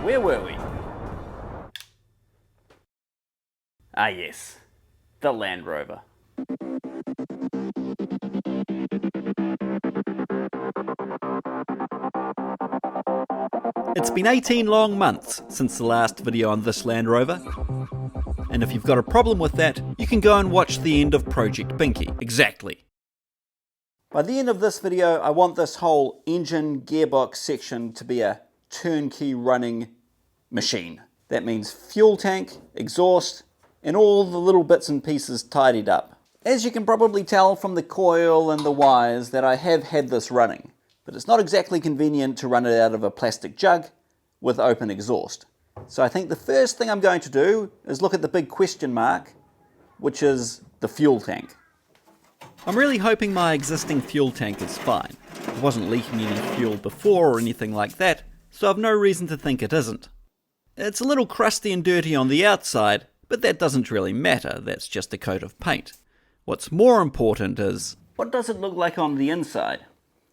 where were we? Ah yes, the Land Rover. It's been 18 long months since the last video on this Land Rover, and if you've got a problem with that, you can go and watch the end of Project Binky. Exactly. By the end of this video, I want this whole engine gearbox section to be a turnkey running machine. That means fuel tank, exhaust, and all the little bits and pieces tidied up. As you can probably tell from the coil and the wires that I have had this running, but it's not exactly convenient to run it out of a plastic jug with open exhaust. So I think the first thing I'm going to do is look at the big question mark, which is the fuel tank. I'm really hoping my existing fuel tank is fine. It wasn't leaking any fuel before or anything like that, so I've no reason to think it isn't. It's a little crusty and dirty on the outside, but that doesn't really matter, that's just a coat of paint. What's more important is, what does it look like on the inside?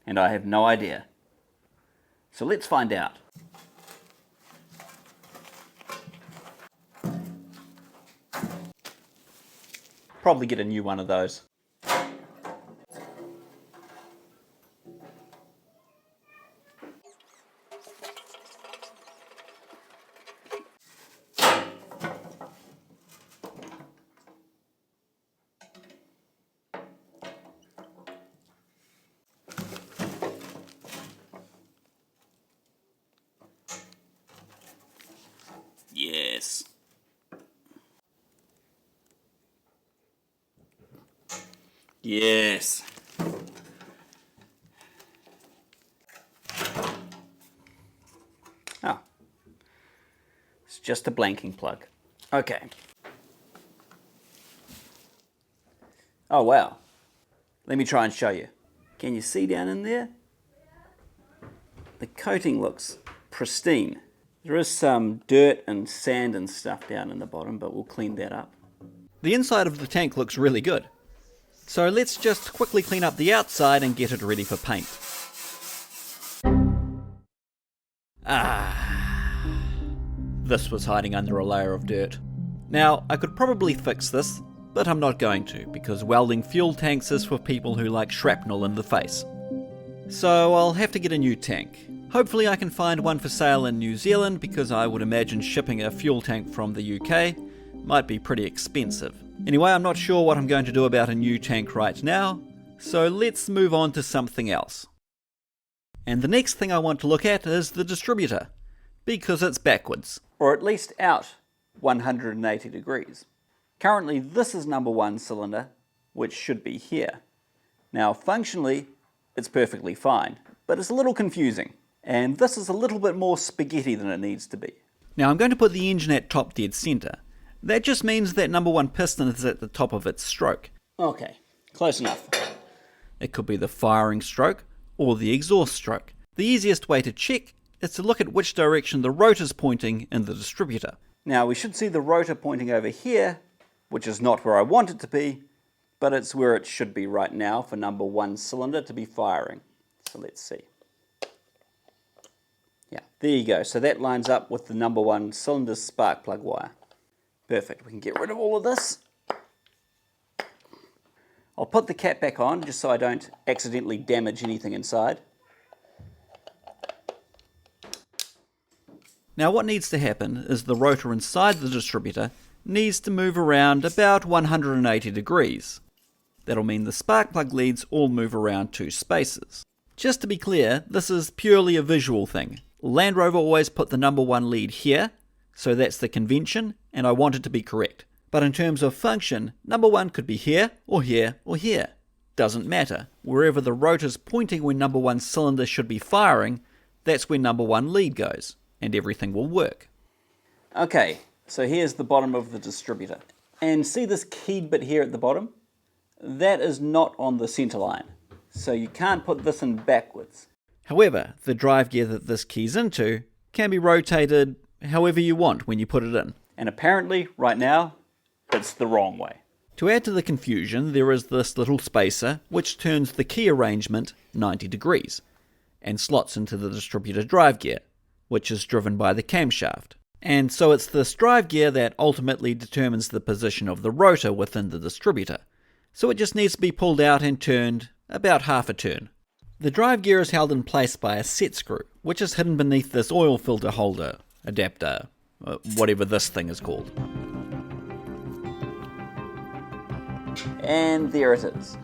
And I have no idea. So let's find out. Probably get a new one of those. Yes. Yes. Oh. It's just a blanking plug. Okay. Oh wow. Let me try and show you. Can you see down in there? The coating looks pristine. There is some dirt and sand and stuff down in the bottom, but we'll clean that up. The inside of the tank looks really good. So let's just quickly clean up the outside and get it ready for paint. This was hiding under a layer of dirt. Now, I could probably fix this, but I'm not going to, because welding fuel tanks is for people who like shrapnel in the face. So I'll have to get a new tank. Hopefully I can find one for sale in New Zealand, because I would imagine shipping a fuel tank from the UK might be pretty expensive. Anyway, I'm not sure what I'm going to do about a new tank right now, so let's move on to something else. And the next thing I want to look at is the distributor, because it's backwards. Or at least out 180 degrees. Currently this is number 1 cylinder, which should be here. Now functionally it's perfectly fine, but it's a little confusing. And this is a little bit more spaghetti than it needs to be. Now I'm going to put the engine at top dead center. That just means that number 1 piston is at the top of its stroke. Okay, close enough. It could be the firing stroke or the exhaust stroke. The easiest way to check is to look at which direction the rotor's pointing in the distributor. Now we should see the rotor pointing over here, which is not where I want it to be, but it's where it should be right now for number 1 cylinder to be firing. So let's see. Yeah, there you go. So that lines up with the number 1 cylinder spark plug wire. Perfect. We can get rid of all of this. I'll put the cap back on just so I don't accidentally damage anything inside. Now what needs to happen is the rotor inside the distributor needs to move around about 180 degrees. That'll mean the spark plug leads all move around 2 spaces. Just to be clear, this is purely a visual thing. Land Rover always put the number 1 lead here, so that's the convention, and I want it to be correct. But in terms of function, number 1 could be here, or here, or here. Doesn't matter. Wherever the rotor's pointing when number 1 cylinder should be firing, that's where number 1 lead goes, and everything will work. Okay, so here's the bottom of the distributor. And see this keyed bit here at the bottom? That is not on the center line, so you can't put this in backwards. However, the drive gear that this keys into can be rotated however you want when you put it in. And apparently, right now, it's the wrong way. To add to the confusion, there is this little spacer which turns the key arrangement 90 degrees and slots into the distributor drive gear, which is driven by the camshaft. And so it's this drive gear that ultimately determines the position of the rotor within the distributor. So it just needs to be pulled out and turned about half a turn. The drive gear is held in place by a set screw, which is hidden beneath this oil filter holder, adapter, whatever this thing is called. And there it is,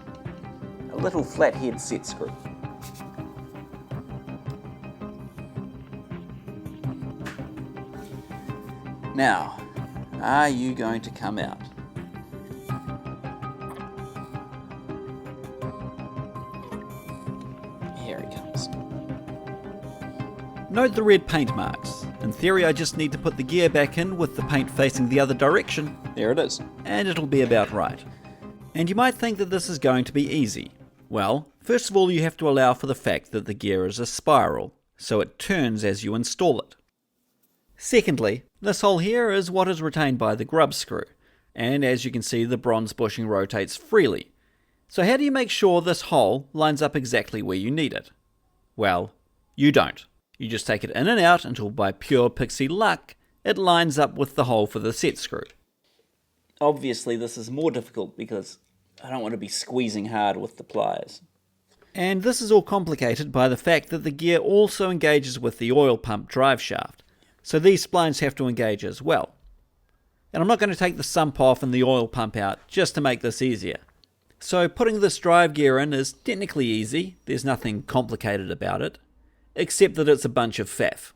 a little flathead set screw. Now, are you going to come out? Here he comes. Note the red paint marks. In theory, I just need to put the gear back in with the paint facing the other direction. There it is. And it'll be about right. And you might think that this is going to be easy. Well, first of all, you have to allow for the fact that the gear is a spiral, so it turns as you install it. Secondly, this hole here is what is retained by the grub screw, and as you can see, the bronze bushing rotates freely. So how do you make sure this hole lines up exactly where you need it? Well, you don't. You just take it in and out until by pure pixie luck, it lines up with the hole for the set screw. Obviously this is more difficult because I don't want to be squeezing hard with the pliers. And this is all complicated by the fact that the gear also engages with the oil pump drive shaft, so these splines have to engage as well. And I'm not going to take the sump off and the oil pump out just to make this easier. So putting this drive gear in is technically easy, there's nothing complicated about it, except that it's a bunch of faff.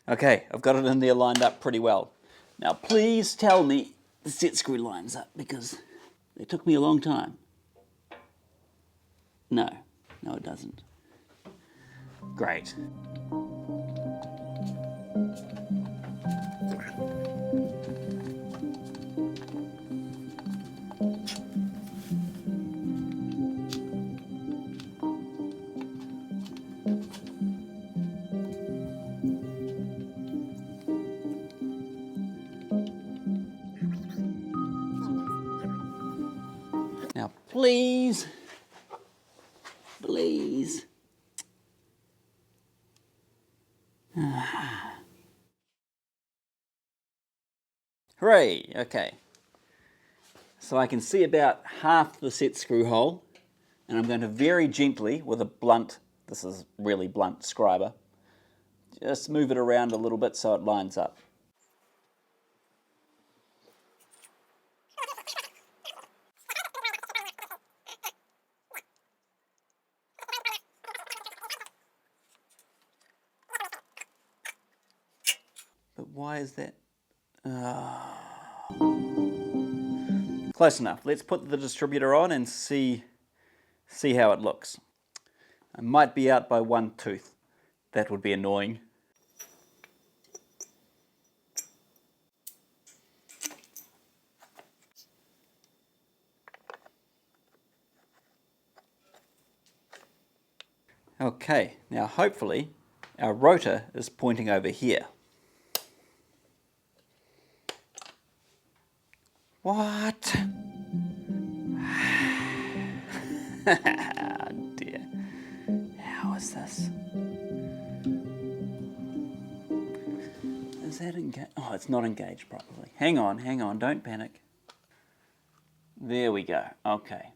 Okay, I've got it in there lined up pretty well. Now please tell me the set screw lines up, because it took me a long time. No it doesn't. Great. Now, please. Hooray! Okay. So I can see about half the set screw hole, and I'm going to very gently, with a blunt, this is really blunt scriber, just move it around a little bit so it lines up. But why is that? Close enough. Let's put the distributor on and see how it looks. I might be out by one tooth. That would be annoying. Okay, now hopefully our rotor is pointing over here. What? Oh dear. How is this? Is that engaged? Oh, it's not engaged properly. Hang on, don't panic. There we go. Okay.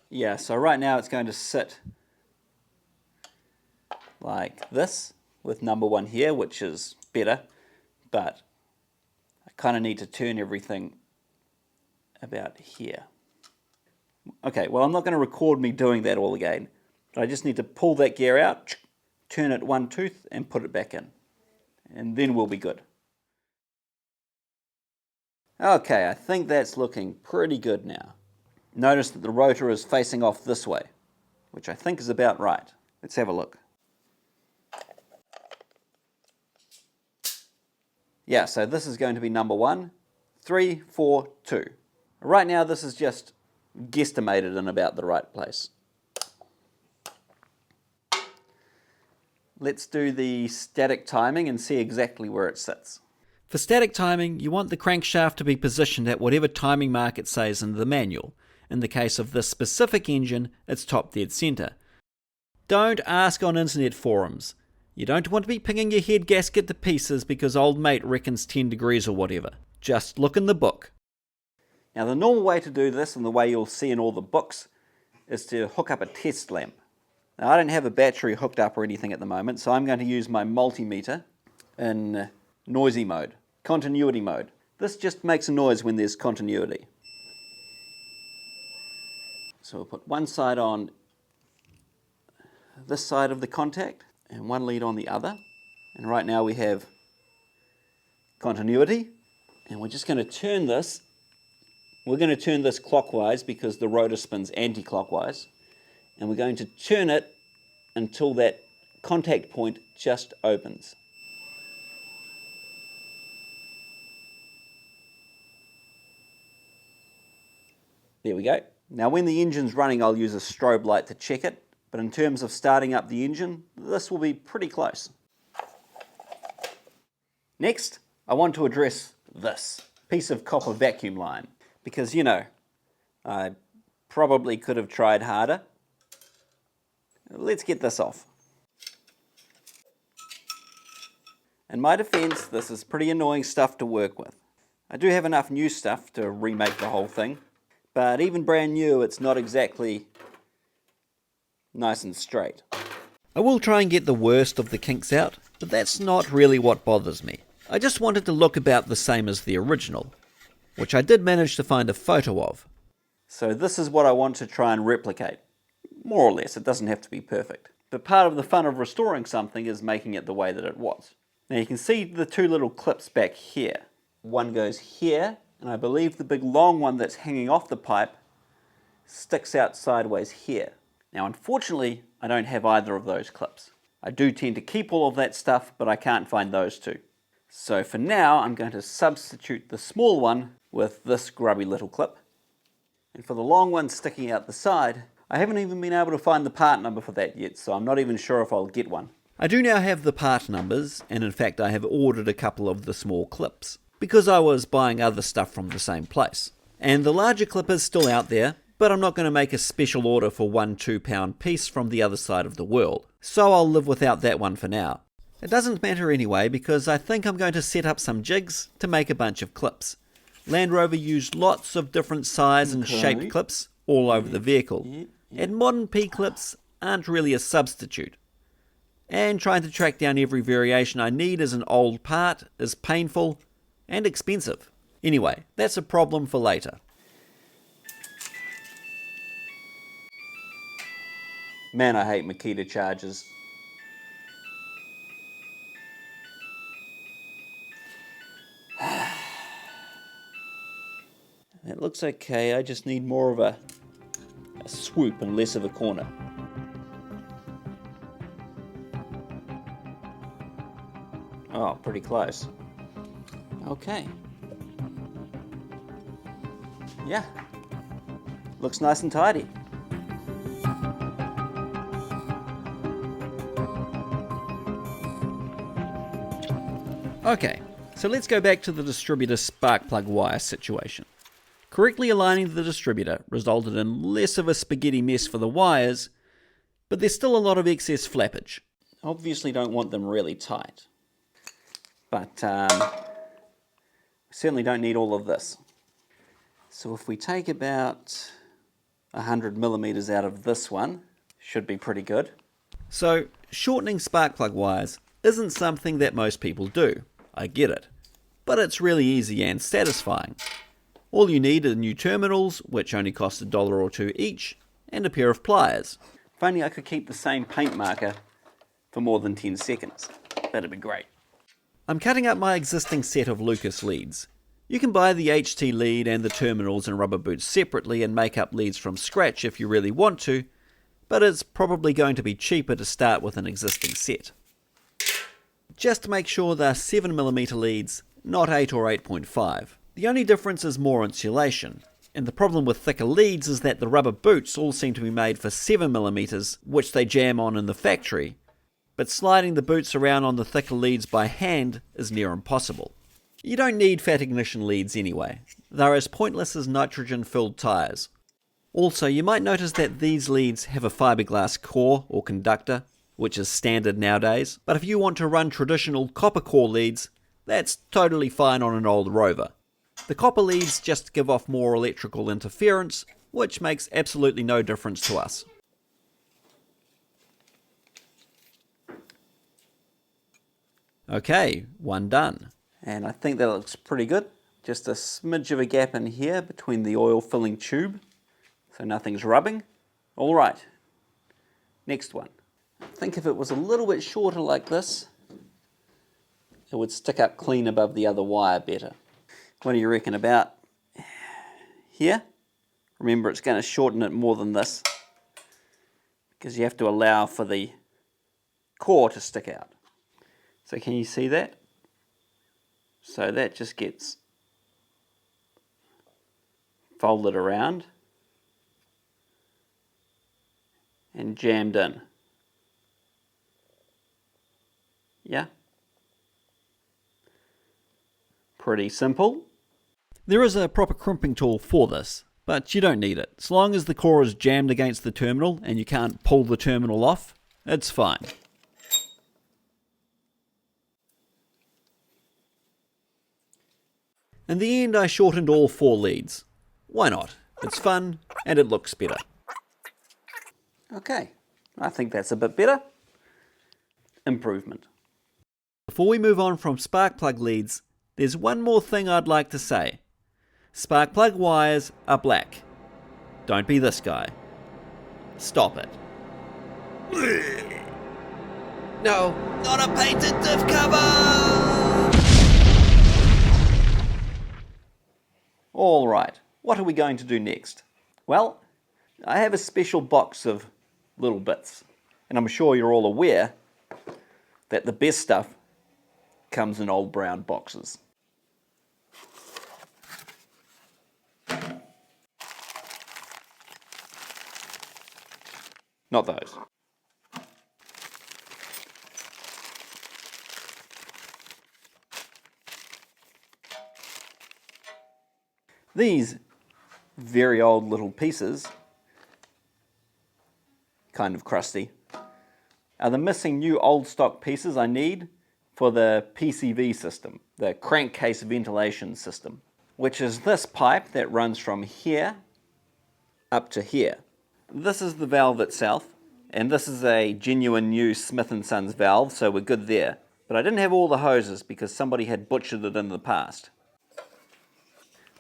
Yeah, so right now it's going to sit like this with number one here, which is better, but I kind of need to turn everything about here. Okay, well I'm not going to record me doing that all again, but I just need to pull that gear out, turn it one tooth and put it back in, and then we'll be good. Okay, I think that's looking pretty good now. Notice that the rotor is facing off this way, which I think is about right. Let's have a look. Yeah, so this is going to be number 1, 3, 4, 2. Right now this is just guesstimated in about the right place. Let's do the static timing and see exactly where it sits. For static timing, you want the crankshaft to be positioned at whatever timing mark it says in the manual. In the case of this specific engine, it's top dead center. Don't ask on internet forums. You don't want to be pinging your head gasket to pieces because old mate reckons 10 degrees or whatever. Just look in the book. Now the normal way to do this, and the way you'll see in all the books, is to hook up a test lamp. Now I don't have a battery hooked up or anything at the moment, so I'm going to use my multimeter in noisy mode, continuity mode. This just makes a noise when there's continuity. So we'll put one side on this side of the contact and one lead on the other. And right now we have continuity. And we're just going to turn this. We're going to turn this clockwise because the rotor spins anti-clockwise. And we're going to turn it until that contact point just opens. There we go. Now when the engine's running, I'll use a strobe light to check it, but in terms of starting up the engine, this will be pretty close. Next, I want to address this piece of copper vacuum line, because you know, I probably could have tried harder. Let's get this off. In my defense, this is pretty annoying stuff to work with. I do have enough new stuff to remake the whole thing, but even brand new, it's not exactly nice and straight. I will try and get the worst of the kinks out, but that's not really what bothers me. I just wanted to look about the same as the original, which I did manage to find a photo of. So this is what I want to try and replicate. More or less, it doesn't have to be perfect. But part of the fun of restoring something is making it the way that it was. Now you can see the two little clips back here. One goes here, and I believe the big long one that's hanging off the pipe sticks out sideways here. Now unfortunately, I don't have either of those clips. I do tend to keep all of that stuff, but I can't find those two. So for now, I'm going to substitute the small one with this grubby little clip. And for the long one sticking out the side, I haven't even been able to find the part number for that yet, so I'm not even sure if I'll get one. I do now have the part numbers, and in fact I have ordered a couple of the small clips, because I was buying other stuff from the same place. And the larger clip is still out there, but I'm not going to make a special order for one 2-pound piece from the other side of the world. So I'll live without that one for now. It doesn't matter anyway, because I think I'm going to set up some jigs to make a bunch of clips. Land Rover used lots of different size and shaped clips all over the vehicle, and modern P-clips aren't really a substitute. And trying to track down every variation I need as an old part is painful and expensive. Anyway, that's a problem for later. Man, I hate Makita chargers. That looks okay, I just need more of a swoop and less of a corner. Oh, pretty close. Okay. Yeah. Looks nice and tidy. Okay, so let's go back to the distributor spark plug wire situation. Correctly aligning the distributor resulted in less of a spaghetti mess for the wires, but there's still a lot of excess flappage. Obviously don't want them really tight, but certainly don't need all of this. So if we take about 100 millimeters out of this one, should be pretty good. So shortening spark plug wires isn't something that most people do, I get it, but it's really easy and satisfying. All you need are new terminals, which only cost $1 or $2 each, and a pair of pliers. If only I could keep the same paint marker for more than 10 seconds. That'd be great. I'm cutting up my existing set of Lucas leads. You can buy the HT lead and the terminals and rubber boots separately and make up leads from scratch if you really want to, but it's probably going to be cheaper to start with an existing set. Just make sure they're 7mm leads, not 8 or 8.5. The only difference is more insulation, and the problem with thicker leads is that the rubber boots all seem to be made for 7mm, which they jam on in the factory, but sliding the boots around on the thicker leads by hand is near impossible. You don't need fat ignition leads anyway, they're as pointless as nitrogen-filled tyres. Also, you might notice that these leads have a fiberglass core or conductor, which is standard nowadays, but if you want to run traditional copper core leads, that's totally fine on an old Rover. The copper leads just give off more electrical interference, which makes absolutely no difference to us. Okay, one done. And I think that looks pretty good. Just a smidge of a gap in here between the oil filling tube, so nothing's rubbing. All right, next one. I think if it was a little bit shorter like this, it would stick up clean above the other wire better. What do you reckon, about here? Remember, it's going to shorten it more than this, because you have to allow for the core to stick out. So can you see that? So that just gets folded around and jammed in. Yeah? Pretty simple. There is a proper crimping tool for this, but you don't need it. As long as the core is jammed against the terminal and you can't pull the terminal off, it's fine. In the end, I shortened all 4 leads. Why not? It's fun and it looks better. Okay, I think that's a bit better. Improvement. Before we move on from spark plug leads, there's one more thing I'd like to say. Spark plug wires are black. Don't be this guy. Stop it. No, not a painted diff cover! Alright, what are we going to do next? Well, I have a special box of little bits, and I'm sure you're all aware that the best stuff comes in old brown boxes. Not those. These very old little pieces, kind of crusty, are the missing new old stock pieces I need for the PCV system, the crankcase ventilation system, which is this pipe that runs from here up to here. This is the valve itself, and this is a genuine new Smith & Sons valve, so we're good there. But I didn't have all the hoses because somebody had butchered it in the past.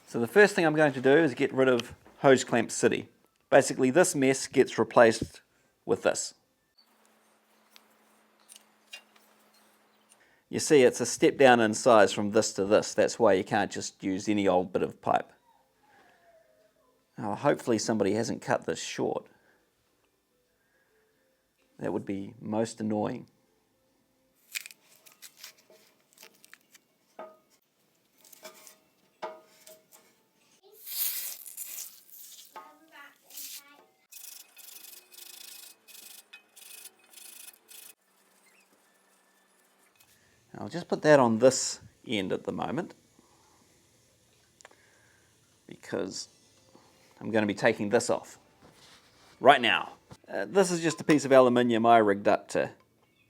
So the first thing I'm going to do is get rid of hose clamp city. Basically this mess gets replaced with this. You see, it's a step down in size from this to this. That's why you can't just use any old bit of pipe. Oh, hopefully somebody hasn't cut this short. That would be most annoying. I'll just put that on this end at the moment, because I'm going to be taking this off right now. This is just a piece of aluminium I rigged up to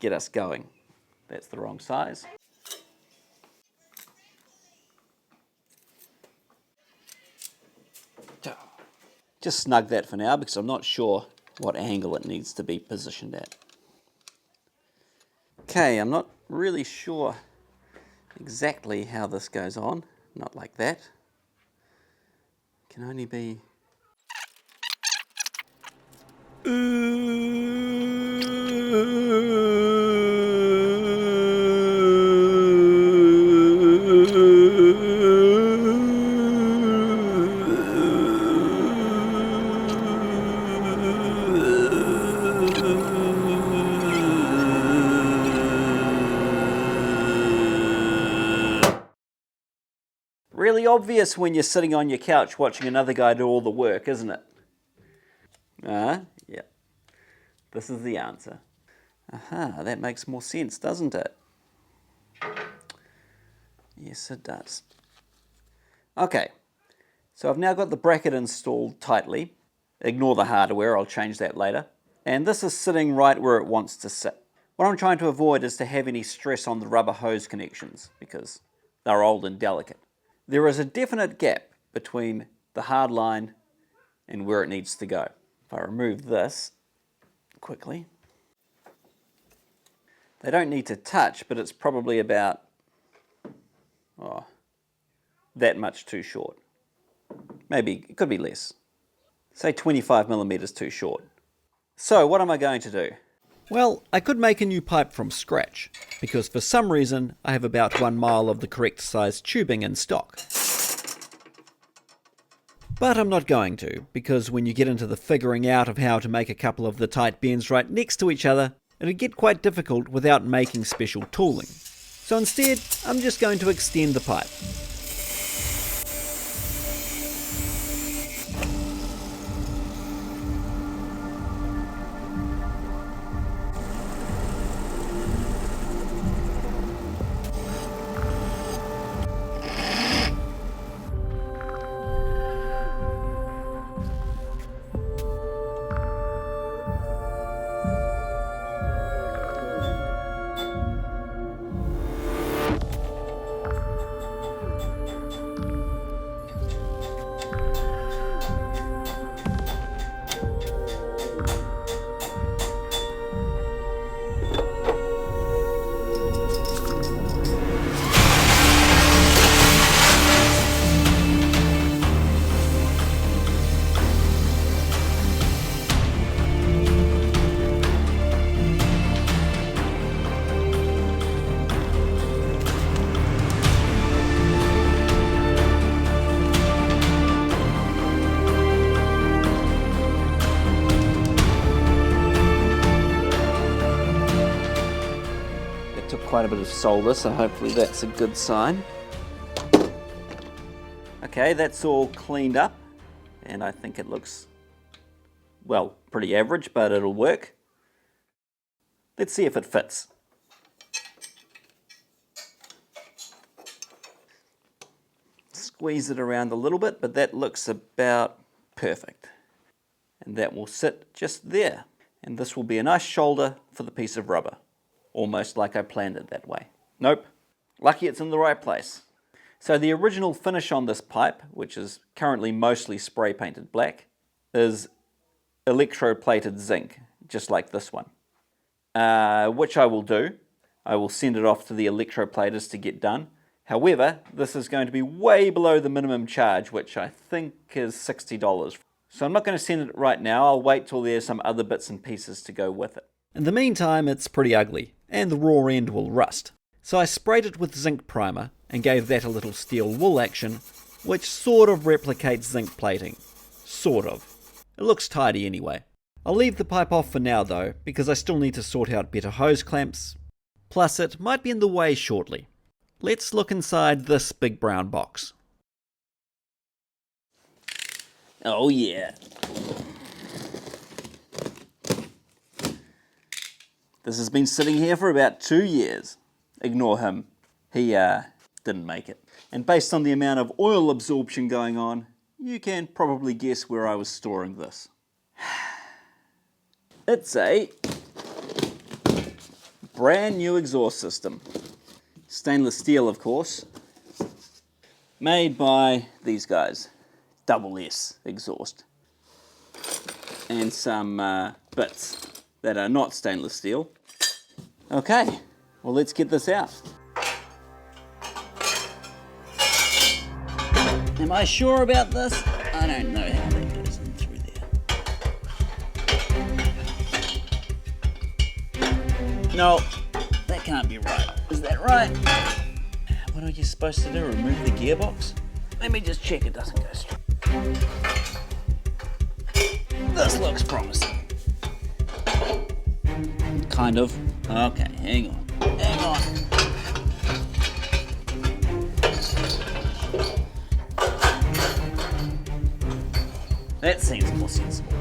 get us going. That's the wrong size. Just snug that for now because I'm not sure what angle it needs to be positioned at. Okay, I'm not really sure exactly how this goes on. Not like that. It can only be... Really obvious when you're sitting on your couch watching another guy do all the work, isn't it? Yeah. This is the answer. Aha, that makes more sense, doesn't it? Yes, it does. Okay, so I've now got the bracket installed tightly. Ignore the hardware, I'll change that later. And this is sitting right where it wants to sit. What I'm trying to avoid is to have any stress on the rubber hose connections because they're old and delicate. There is a definite gap between the hard line and where it needs to go. If I remove this quickly, they don't need to touch, but it's probably about that much too short. Maybe it could be less. Say 25 millimeters too short. So what am I going to do? Well, I could make a new pipe from scratch, because for some reason I have about 1 mile of the correct size tubing in stock. But I'm not going to, because when you get into the figuring out of how to make a couple of the tight bends right next to each other, it'd get quite difficult without making special tooling. So instead, I'm just going to extend the pipe. Quite a bit of solder, so hopefully that's a good sign. Okay, that's all cleaned up, and I think it looks, well, pretty average, but it'll work. Let's see if it fits. Squeeze it around a little bit, but that looks about perfect. And that will sit just there. And this will be a nice shoulder for the piece of rubber. Almost like I planned it that way. Nope. Lucky it's in the right place. So the original finish on this pipe, which is currently mostly spray painted black, is electroplated zinc, just like this one. Which I will do. I will send it off to the electroplaters to get done. However, this is going to be way below the minimum charge, which I think is $60. So I'm not going to send it right now. I'll wait till there's some other bits and pieces to go with it. In the meantime, it's pretty ugly, and the raw end will rust. So I sprayed it with zinc primer and gave that a little steel wool action, which sort of replicates zinc plating. Sort of. It looks tidy anyway. I'll leave the pipe off for now though, because I still need to sort out better hose clamps. Plus it might be in the way shortly. Let's look inside this big brown box. Oh yeah. This has been sitting here for about 2 years. Ignore him. He didn't make it. And based on the amount of oil absorption going on, you can probably guess where I was storing this. It's a brand new exhaust system. Stainless steel, of course. Made by these guys. Double S exhaust. And some bits that are not stainless steel. Okay, well let's get this out. Am I sure about this? I don't know how that goes in through there. No, that can't be right. Is that right? What are you supposed to do? Remove the gearbox? Let me just check it doesn't go straight. This looks promising. Kind of. Okay, hang on. Hang on. That seems more sensible.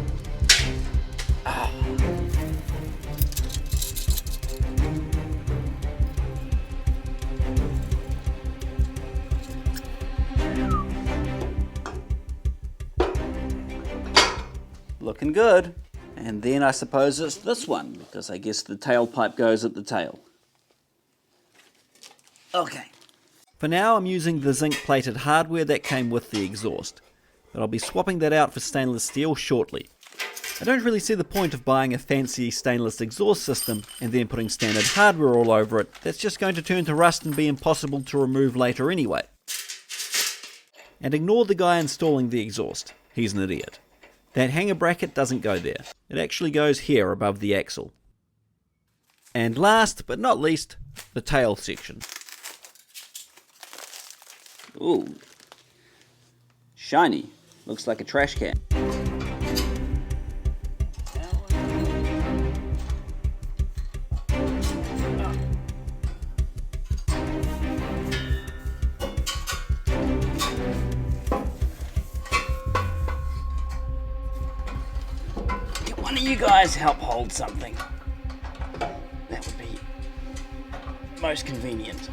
Looking good. And then I suppose it's this one, because I guess the tailpipe goes at the tail. Okay. For now I'm using the zinc plated hardware that came with the exhaust, but I'll be swapping that out for stainless steel shortly. I don't really see the point of buying a fancy stainless exhaust system and then putting standard hardware all over it that's just going to turn to rust and be impossible to remove later anyway. And ignore the guy installing the exhaust, he's an idiot. That hanger bracket doesn't go there, it actually goes here above the axle. And last but not least, the tail section. Ooh, shiny, looks like a trash can. One of you guys help hold something. That would be most convenient.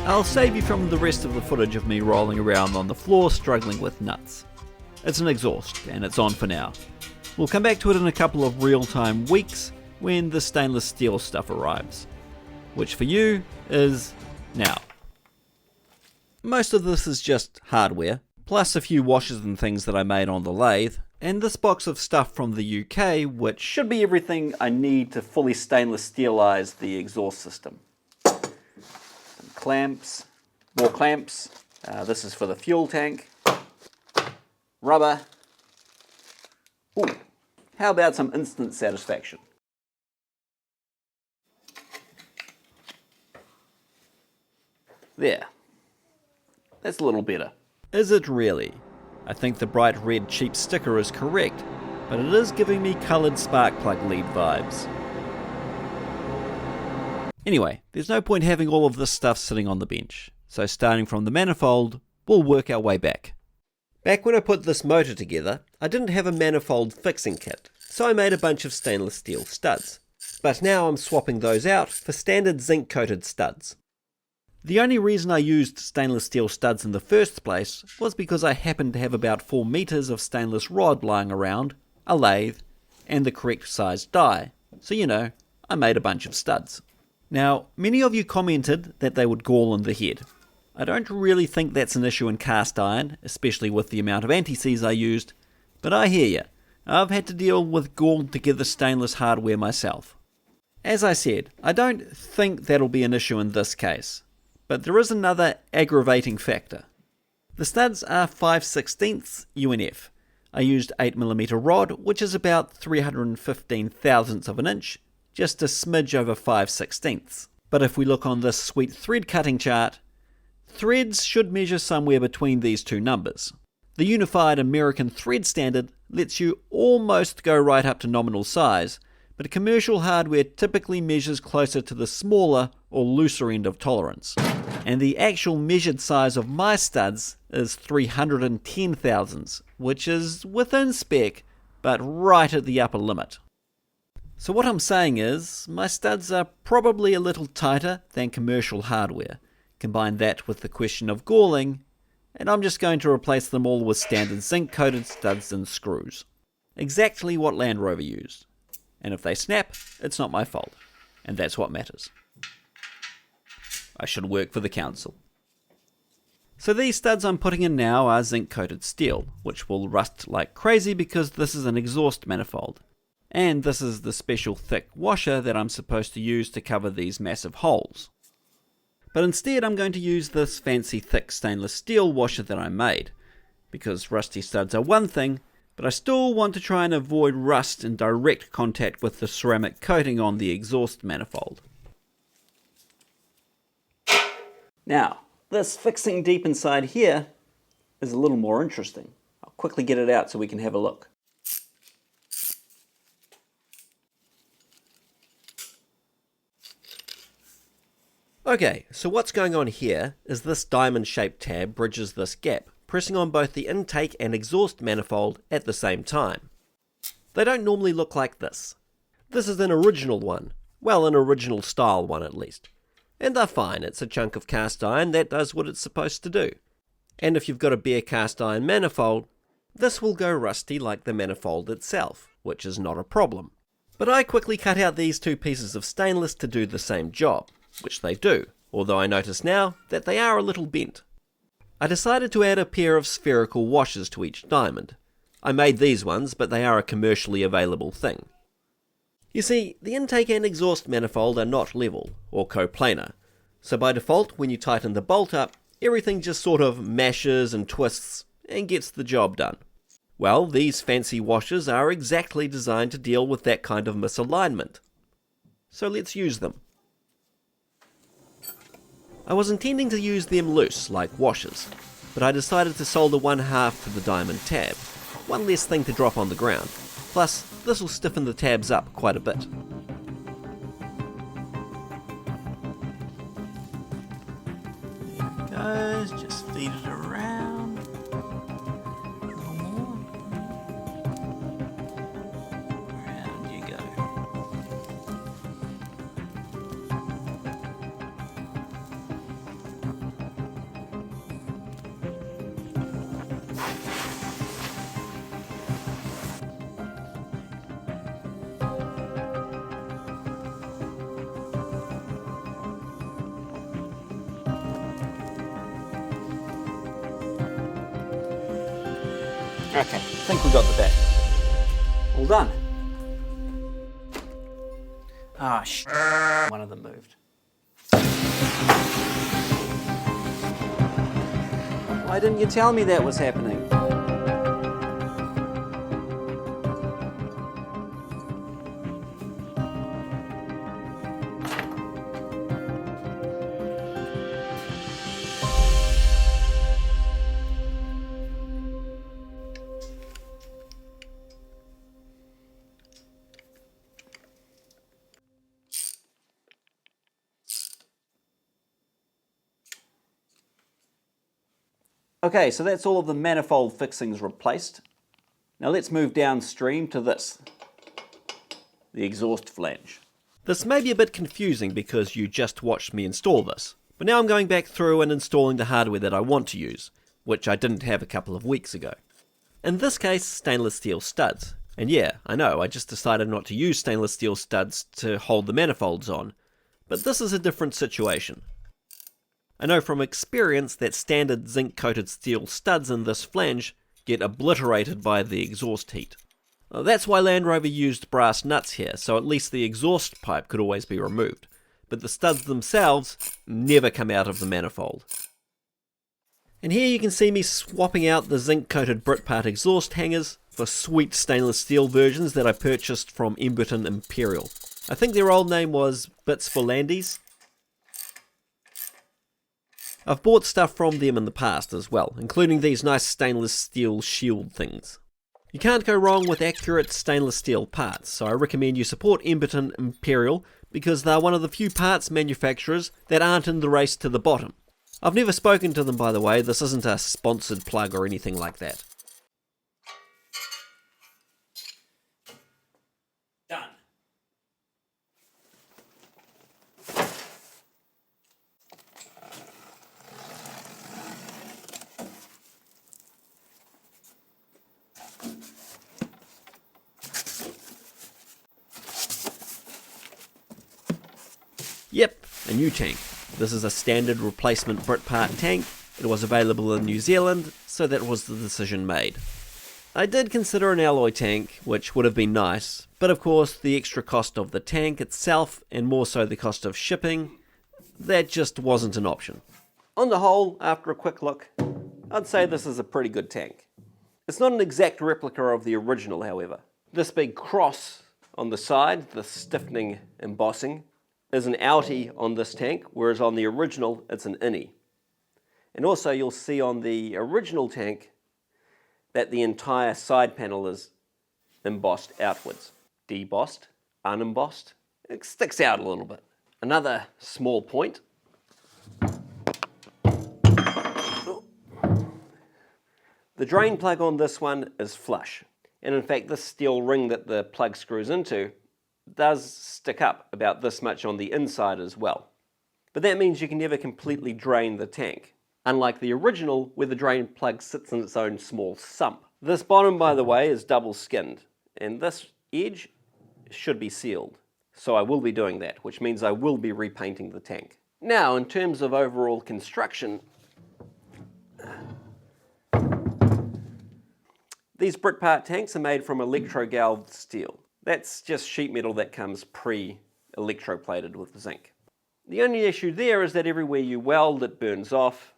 I'll save you from the rest of the footage of me rolling around on the floor struggling with nuts. It's an exhaust, and it's on for now. We'll come back to it in a couple of real-time weeks when the stainless steel stuff arrives. Which for you is now. Most of this is just hardware, plus a few washers and things that I made on the lathe, and this box of stuff from the UK, which should be everything I need to fully stainless steelize the exhaust system. Some clamps, more clamps, this is for the fuel tank, rubber. Ooh, how about some instant satisfaction? There. That's a little better. Is it really? I think the bright red cheap sticker is correct, but it is giving me coloured spark plug lead vibes. Anyway, there's no point having all of this stuff sitting on the bench, so starting from the manifold, we'll work our way back. Back when I put this motor together, I didn't have a manifold fixing kit, so I made a bunch of stainless steel studs. But now I'm swapping those out for standard zinc coated studs. The only reason I used stainless steel studs in the first place was because I happened to have about 4 meters of stainless rod lying around, a lathe, and the correct size die, so you know, I made a bunch of studs. Now, many of you commented that they would gall in the head. I don't really think that's an issue in cast iron, especially with the amount of anti-seize I used, but I hear ya. I've had to deal with galled together stainless hardware myself. As I said, I don't think that'll be an issue in this case. But there is another aggravating factor. The studs are 5/16 UNF. I used 8mm rod, which is about 315 thousandths of an inch, just a smidge over 5/16. But if we look on this sweet thread cutting chart, threads should measure somewhere between these two numbers. The Unified American Thread Standard lets you almost go right up to nominal size, but commercial hardware typically measures closer to the smaller or looser end of tolerance. And the actual measured size of my studs is 310 thousandths, which is within spec, but right at the upper limit. So what I'm saying is, my studs are probably a little tighter than commercial hardware. Combine that with the question of galling, and I'm just going to replace them all with standard zinc-coated studs and screws. Exactly what Land Rover used. And if they snap, it's not my fault. And that's what matters. I should work for the council. So these studs I'm putting in now are zinc-coated steel, which will rust like crazy because this is an exhaust manifold. And this is the special thick washer that I'm supposed to use to cover these massive holes. But instead I'm going to use this fancy thick stainless steel washer that I made, because rusty studs are one thing, but I still want to try and avoid rust in direct contact with the ceramic coating on the exhaust manifold. Now, this fixing deep inside here is a little more interesting. I'll quickly get it out so we can have a look. Okay, so what's going on here is this diamond-shaped tab bridges this gap, pressing on both the intake and exhaust manifold at the same time. They don't normally look like this. This is an original one, well, an original style one at least. And they're fine, it's a chunk of cast iron that does what it's supposed to do. And if you've got a bare cast iron manifold, this will go rusty like the manifold itself, which is not a problem. But I quickly cut out these two pieces of stainless to do the same job, which they do, although I notice now that they are a little bent. I decided to add a pair of spherical washers to each diamond. I made these ones, but they are a commercially available thing. You see, the intake and exhaust manifold are not level, or coplanar, so by default when you tighten the bolt up, everything just sort of mashes and twists and gets the job done. Well, these fancy washers are exactly designed to deal with that kind of misalignment. So let's use them. I was intending to use them loose, like washers, but I decided to solder one half to the diamond tab. One less thing to drop on the ground. Plus, this will stiffen the tabs up quite a bit. Goes, just feed it around. A little more. Around you go. Okay, I think we got the back. All done. Ah, one of them moved. Why didn't you tell me that was happening? Okay, so that's all of the manifold fixings replaced. Now let's move downstream to this, the exhaust flange. This may be a bit confusing because you just watched me install this, but now I'm going back through and installing the hardware that I want to use, which I didn't have a couple of weeks ago. In this case, stainless steel studs. And yeah, I know, I just decided not to use stainless steel studs to hold the manifolds on, but this is a different situation. I know from experience that standard zinc-coated steel studs in this flange get obliterated by the exhaust heat. That's why Land Rover used brass nuts here, so at least the exhaust pipe could always be removed, but the studs themselves never come out of the manifold. And here you can see me swapping out the zinc-coated Britpart exhaust hangers for sweet stainless steel versions that I purchased from Emberton Imperial. I think their old name was Bits for Landies. I've bought stuff from them in the past as well, including these nice stainless steel shield things. You can't go wrong with accurate stainless steel parts, so I recommend you support Emberton Imperial because they're one of the few parts manufacturers that aren't in the race to the bottom. I've never spoken to them, by the way, this isn't a sponsored plug or anything like that. Done. Yep, a new tank. This is a standard replacement Britpart tank. It was available in New Zealand, so that was the decision made. I did consider an alloy tank, which would have been nice, but of course the extra cost of the tank itself, and more so the cost of shipping, that just wasn't an option. On the whole, after a quick look, I'd say this is a pretty good tank. It's not an exact replica of the original, however. This big cross on the side, the stiffening embossing, is an outie on this tank, whereas on the original it's an innie. And also you'll see on the original tank that the entire side panel is embossed outwards. Debossed, unembossed, it sticks out a little bit. Another small point. The drain plug on this one is flush. And in fact this steel ring that the plug screws into does stick up about this much on the inside as well. But that means you can never completely drain the tank, unlike the original where the drain plug sits in its own small sump. This bottom, by the way, is double skinned, and this edge should be sealed. So I will be doing that, which means I will be repainting the tank. Now, in terms of overall construction, these Britpart tanks are made from electro-galved steel. That's just sheet metal that comes pre-electroplated with zinc. The only issue there is that everywhere you weld, it burns off.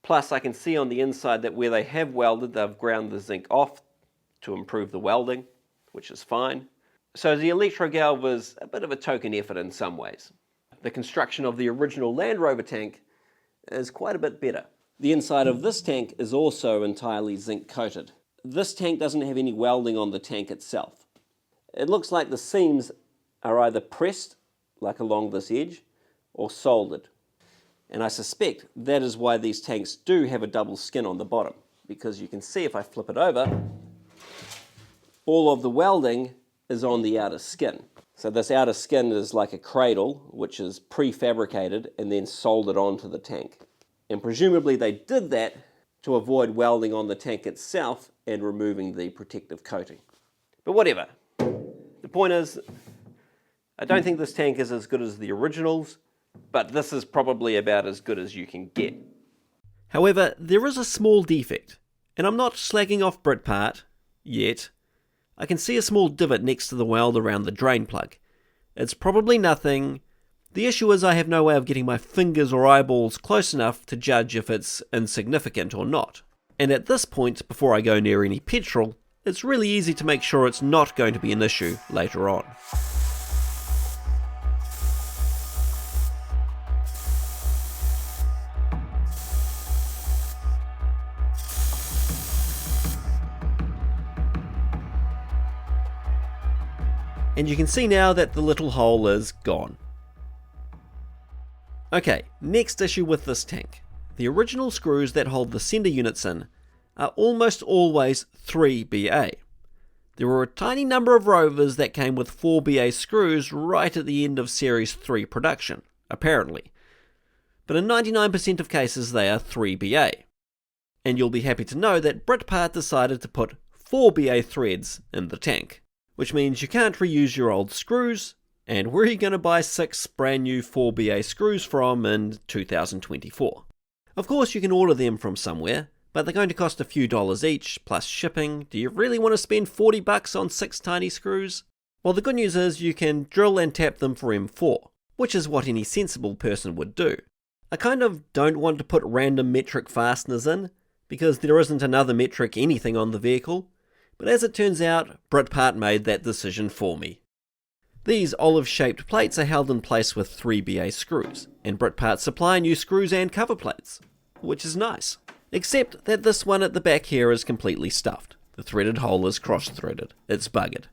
Plus, I can see on the inside that where they have welded, they've ground the zinc off to improve the welding, which is fine. So the electro-galv is a bit of a token effort in some ways. The construction of the original Land Rover tank is quite a bit better. The inside of this tank is also entirely zinc coated. This tank doesn't have any welding on the tank itself. It looks like the seams are either pressed, like along this edge, or soldered. And I suspect that is why these tanks do have a double skin on the bottom, because you can see if I flip it over, all of the welding is on the outer skin. So this outer skin is like a cradle, which is prefabricated and then soldered onto the tank. And presumably they did that to avoid welding on the tank itself and removing the protective coating. But whatever. The point is, I don't think this tank is as good as the originals, but this is probably about as good as you can get. However, there is a small defect, and I'm not slagging off Britpart yet. I can see a small divot next to the weld around the drain plug. It's probably nothing. The issue is I have no way of getting my fingers or eyeballs close enough to judge if it's insignificant or not. And at this point, before I go near any petrol, it's really easy to make sure it's not going to be an issue later on. And you can see now that the little hole is gone. Okay, next issue with this tank. The original screws that hold the sender units in are almost always 3BA. There were a tiny number of Rovers that came with 4BA screws right at the end of Series 3 production, apparently. But in 99% of cases they are 3BA. And you'll be happy to know that Britpart decided to put 4BA threads in the tank, which means you can't reuse your old screws, and where are you going to buy 6 brand new 4BA screws from in 2024? Of course you can order them from somewhere, but they're going to cost a few dollars each, plus shipping. Do you really want to spend $40 on 6 tiny screws? Well, the good news is you can drill and tap them for M4, which is what any sensible person would do. I kind of don't want to put random metric fasteners in, because there isn't another metric anything on the vehicle, but as it turns out, Britpart made that decision for me. These olive-shaped plates are held in place with 3BA screws, and Britpart supply new screws and cover plates, which is nice. Except that this one at the back here is completely stuffed. The threaded hole is cross-threaded. It's buggered.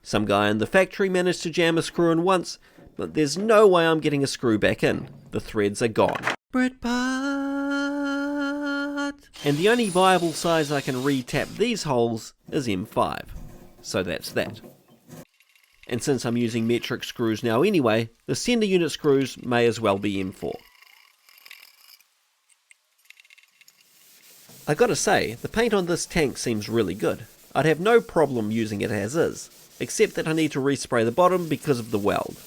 Some guy in the factory managed to jam a screw in once, but there's no way I'm getting a screw back in. The threads are gone. Britpart! And the only viable size I can re-tap these holes is M5. So that's that. And since I'm using metric screws now anyway, the sender unit screws may as well be M4. I gotta say, the paint on this tank seems really good. I'd have no problem using it as is, except that I need to respray the bottom because of the weld.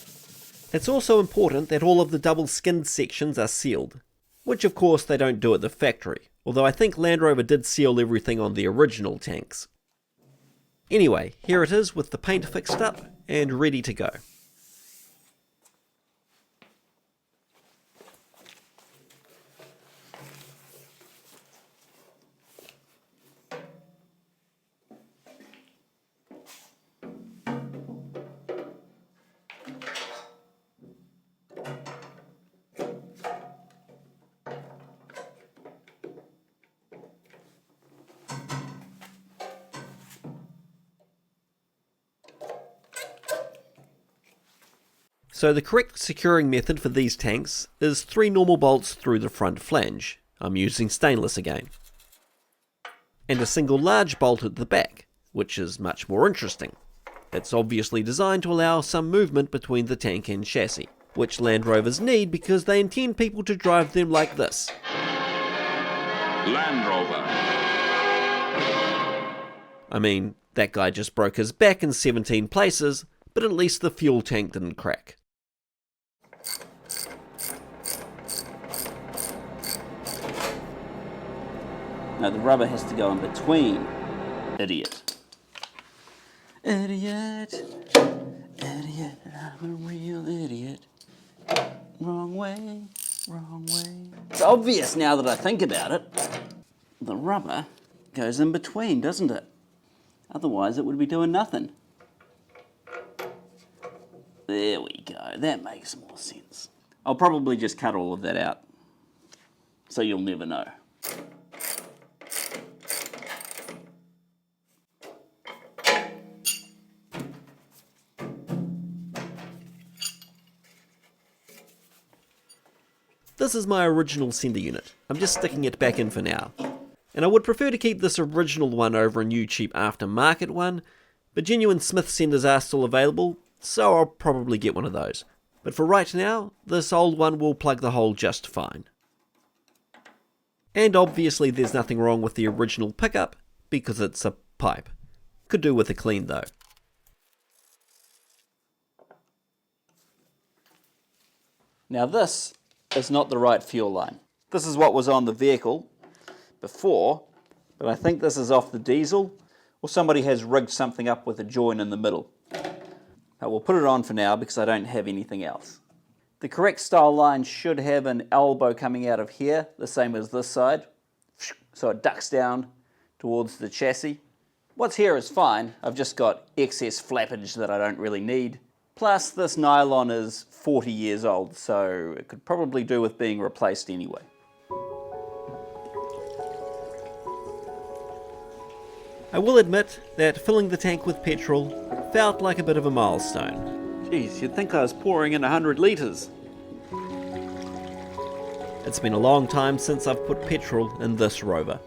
It's also important that all of the double-skinned sections are sealed, which of course they don't do at the factory, although I think Land Rover did seal everything on the original tanks. Anyway, here it is with the paint fixed up and ready to go. So the correct securing method for these tanks is 3 normal bolts through the front flange. I'm using stainless again. And a single large bolt at the back, which is much more interesting. It's obviously designed to allow some movement between the tank and chassis. which Land Rovers need because they intend people to drive them like this. Land Rover. I mean, that guy just broke his back in 17 places, but at least the fuel tank didn't crack. No, the rubber has to go in between. Idiot. Idiot. Idiot. I'm a real idiot. Wrong way. Wrong way. It's obvious now that I think about it. The rubber goes in between, doesn't it? Otherwise it would be doing nothing. There we go. That makes more sense. I'll probably just cut all of that out. So you'll never know. This is my original sender unit. I'm just sticking it back in for now. And I would prefer to keep this original one over a new cheap aftermarket one, but genuine Smith senders are still available, so I'll probably get one of those. But for right now, this old one will plug the hole just fine. And obviously there's nothing wrong with the original pickup, because it's a pipe. Could do with a clean though. Now this is not the right fuel line. This is what was on the vehicle before, but I think this is off the diesel, or somebody has rigged something up with a join in the middle. But we'll put it on for now because I don't have anything else. The correct style line should have an elbow coming out of here, the same as this side, so it ducks down towards the chassis. What's here is fine, I've just got excess flappage that I don't really need. Plus this nylon is 40 years old, so it could probably do with being replaced anyway. I will admit that filling the tank with petrol felt like a bit of a milestone. Geez, you'd think I was pouring in 100 litres. It's been a long time since I've put petrol in this Rover.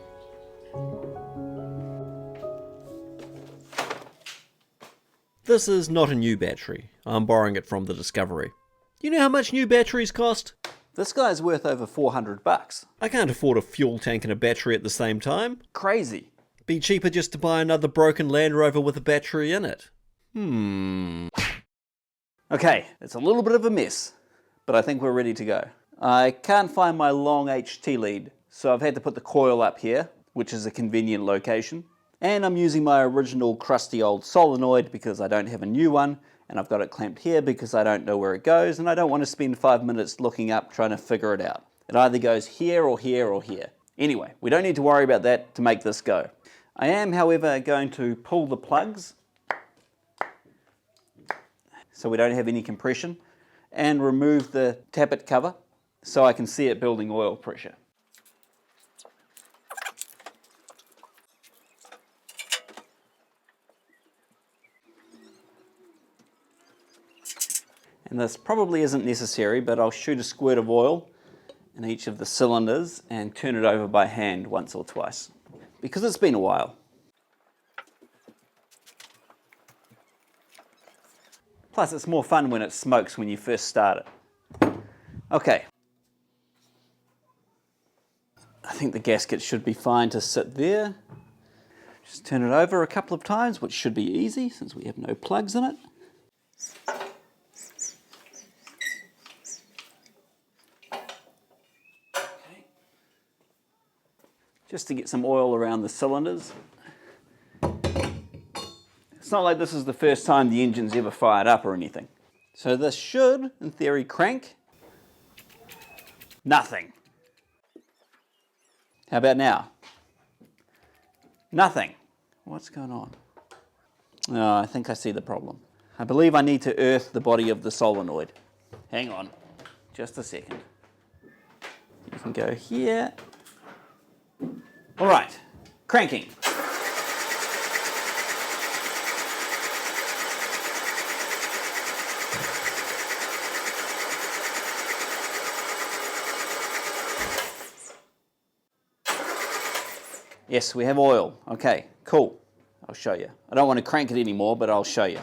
This is not a new battery. I'm borrowing it from the Discovery. You know how much new batteries cost? This guy's worth over 400 bucks. I can't afford a fuel tank and a battery at the same time. Crazy. Be cheaper just to buy another broken Land Rover with a battery in it. Okay, it's a little bit of a mess, but I think we're ready to go. I can't find my long HT lead, so I've had to put the coil up here, which is a convenient location. And I'm using my original crusty old solenoid because I don't have a new one, and I've got it clamped here because I don't know where it goes, and I don't want to spend 5 minutes looking up trying to figure it out. It either goes here or here or here. Anyway, we don't need to worry about that to make this go. I am, however, going to pull the plugs so we don't have any compression, and remove the tappet cover so I can see it building oil pressure. And this probably isn't necessary, but I'll shoot a squirt of oil in each of the cylinders and turn it over by hand once or twice, because it's been a while. Plus it's more fun when it smokes when you first start it. Okay. I think the gasket should be fine to sit there. Just turn it over a couple of times, which should be easy since we have no plugs in it. Just to get some oil around the cylinders. It's not like this is the first time the engine's ever fired up or anything. So this should, in theory, crank. Nothing. How about now? Nothing. What's going on? Oh, I think I see the problem. I believe I need to earth the body of the solenoid. Hang on, just a second. You can go here. All right, cranking. Yes, we have oil. Okay, cool. I'll show you. I don't want to crank it anymore, but I'll show you.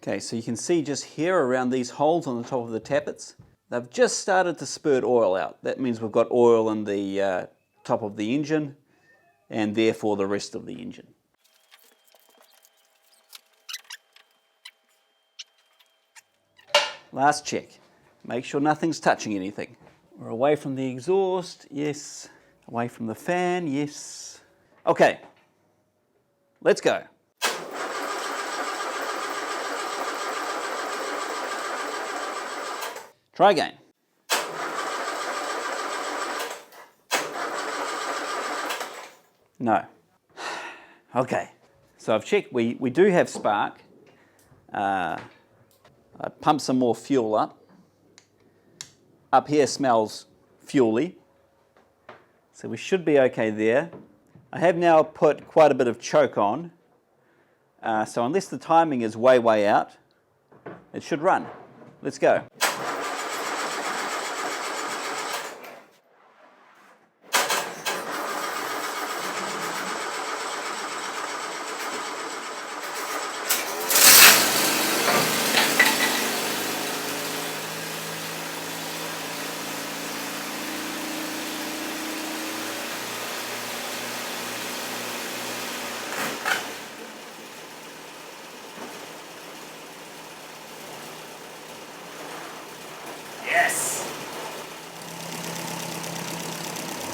Okay, so you can see just here around these holes on the top of the tappets, they've just started to spurt oil out. That means we've got oil in the top of the engine and therefore the rest of the engine. Last check. Make sure nothing's touching anything. We're away from the exhaust, yes. Away from the fan, yes. Okay, let's go. Try again. No. Okay, so I've checked, we do have spark. I pumped some more fuel up. Up here smells fuely, so we should be okay there. I have now put quite a bit of choke on, so unless the timing is way out, it should run. Let's go. Yes!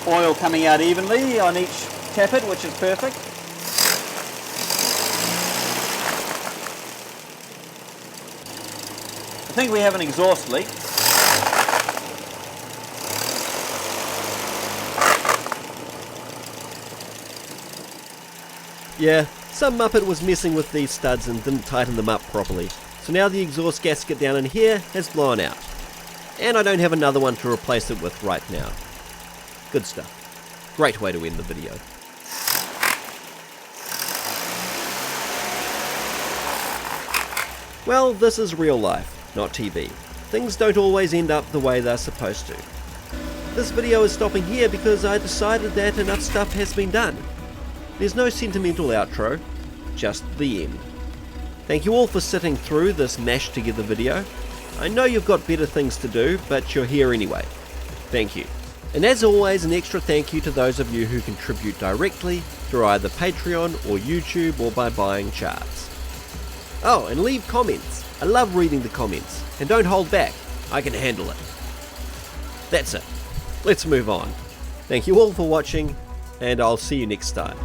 Oil coming out evenly on each tappet, which is perfect. I think we have an exhaust leak. Yeah, some muppet was messing with these studs and didn't tighten them up properly. So now the exhaust gasket down in here has blown out. And I don't have another one to replace it with right now. Good stuff. Great way to end the video. Well, this is real life, not TV. Things don't always end up the way they're supposed to. This video is stopping here because I decided that enough stuff has been done. There's no sentimental outro, just the end. Thank you all for sitting through this mashed together video. I know you've got better things to do, but you're here anyway. Thank you. And as always, an extra thank you to those of you who contribute directly through either Patreon or YouTube or by buying charts. Oh, and leave comments. I love reading the comments. And don't hold back. I can handle it. That's it. Let's move on. Thank you all for watching, and I'll see you next time.